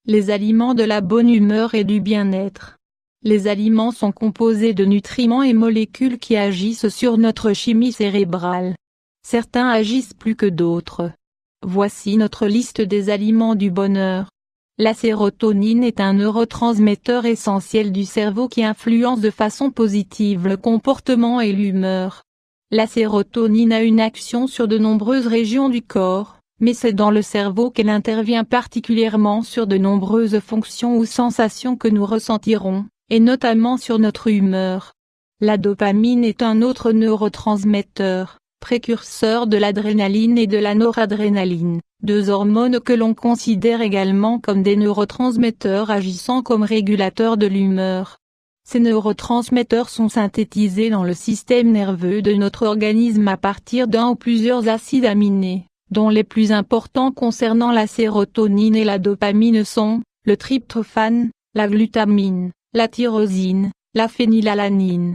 Les aliments de la bonne humeur et du bien-être. Les aliments sont composés de nutriments et molécules qui agissent sur notre chimie cérébrale. Certains agissent plus que d'autres. Voici notre liste des aliments du bonheur. La sérotonine est un neurotransmetteur essentiel du cerveau qui influence de façon positive le comportement et l'humeur. La sérotonine a une action sur de nombreuses régions du corps, mais c'est dans le cerveau qu'elle intervient particulièrement sur de nombreuses fonctions ou sensations que nous ressentirons, et notamment sur notre humeur. La dopamine est un autre neurotransmetteur, précurseur de l'adrénaline et de la noradrénaline, deux hormones que l'on considère également comme des neurotransmetteurs agissant comme régulateurs de l'humeur. Ces neurotransmetteurs sont synthétisés dans le système nerveux de notre organisme à partir d'un ou plusieurs acides aminés, dont les plus importants concernant la sérotonine et la dopamine sont, le tryptophane, la glutamine, la tyrosine, la phénylalanine.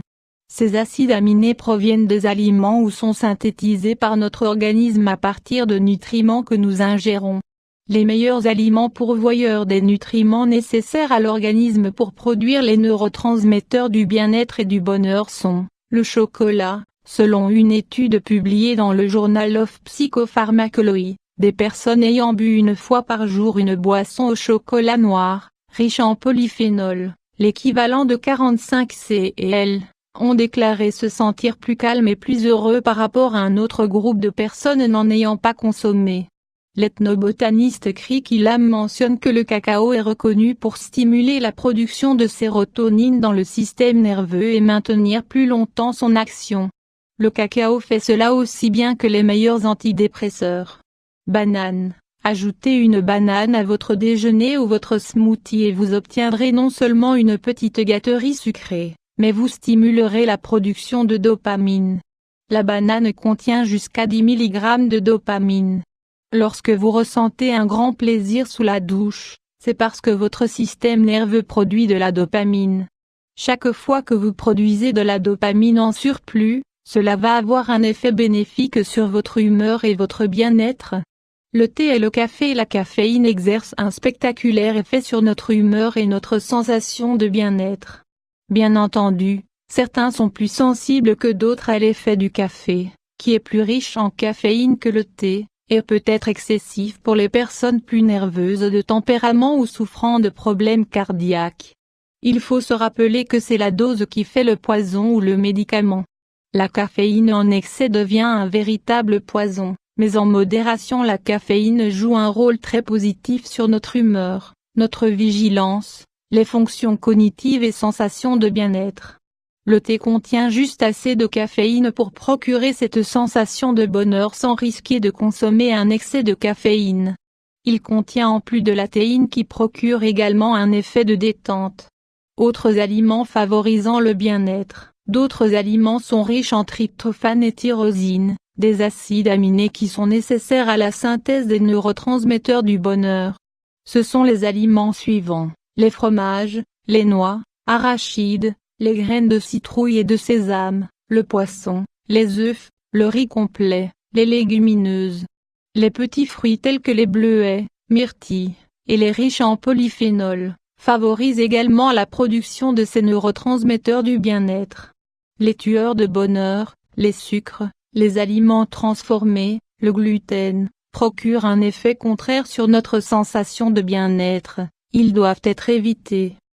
Ces acides aminés proviennent des aliments ou sont synthétisés par notre organisme à partir de nutriments que nous ingérons. Les meilleurs aliments pourvoyeurs des nutriments nécessaires à l'organisme pour produire les neurotransmetteurs du bien-être et du bonheur sont, le chocolat, selon une étude publiée dans le Journal of Psychopharmacology, des personnes ayant bu une fois par jour une boisson au chocolat noir, riche en polyphénol, l'équivalent de 45 cl, ont déclaré se sentir plus calmes et plus heureux par rapport à un autre groupe de personnes n'en ayant pas consommé. L'ethnobotaniste Crick Ilham mentionne que le cacao est reconnu pour stimuler la production de sérotonine dans le système nerveux et maintenir plus longtemps son action. Le cacao fait cela aussi bien que les meilleurs antidépresseurs. Banane. Ajoutez une banane à votre déjeuner ou votre smoothie et vous obtiendrez non seulement une petite gâterie sucrée, mais vous stimulerez la production de dopamine. La banane contient jusqu'à 10 mg de dopamine. Lorsque vous ressentez un grand plaisir sous la douche, c'est parce que votre système nerveux produit de la dopamine. Chaque fois que vous produisez de la dopamine en surplus, cela va avoir un effet bénéfique sur votre humeur et votre bien-être. Le thé et le café et la caféine exercent un spectaculaire effet sur notre humeur et notre sensation de bien-être. Bien entendu, certains sont plus sensibles que d'autres à l'effet du café, qui est plus riche en caféine que le thé, et peut être excessif pour les personnes plus nerveuses de tempérament ou souffrant de problèmes cardiaques. Il faut se rappeler que c'est la dose qui fait le poison ou le médicament. La caféine en excès devient un véritable poison, mais en modération la caféine joue un rôle très positif sur notre humeur, notre vigilance, les fonctions cognitives et sensations de bien-être. Le thé contient juste assez de caféine pour procurer cette sensation de bonheur sans risquer de consommer un excès de caféine. Il contient en plus de la théine qui procure également un effet de détente. Autres aliments favorisant le bien-être. D'autres aliments sont riches en tryptophane et tyrosine, des acides aminés qui sont nécessaires à la synthèse des neurotransmetteurs du bonheur. Ce sont les aliments suivants: les fromages, les noix, arachides, les graines de citrouille et de sésame, le poisson, les œufs, le riz complet, les légumineuses. Les petits fruits tels que les bleuets, myrtilles, et les riches en polyphénol, favorisent également la production de ces neurotransmetteurs du bien-être. Les tueurs de bonheur, les sucres, les aliments transformés, le gluten, procurent un effet contraire sur notre sensation de bien-être, ils doivent être évités.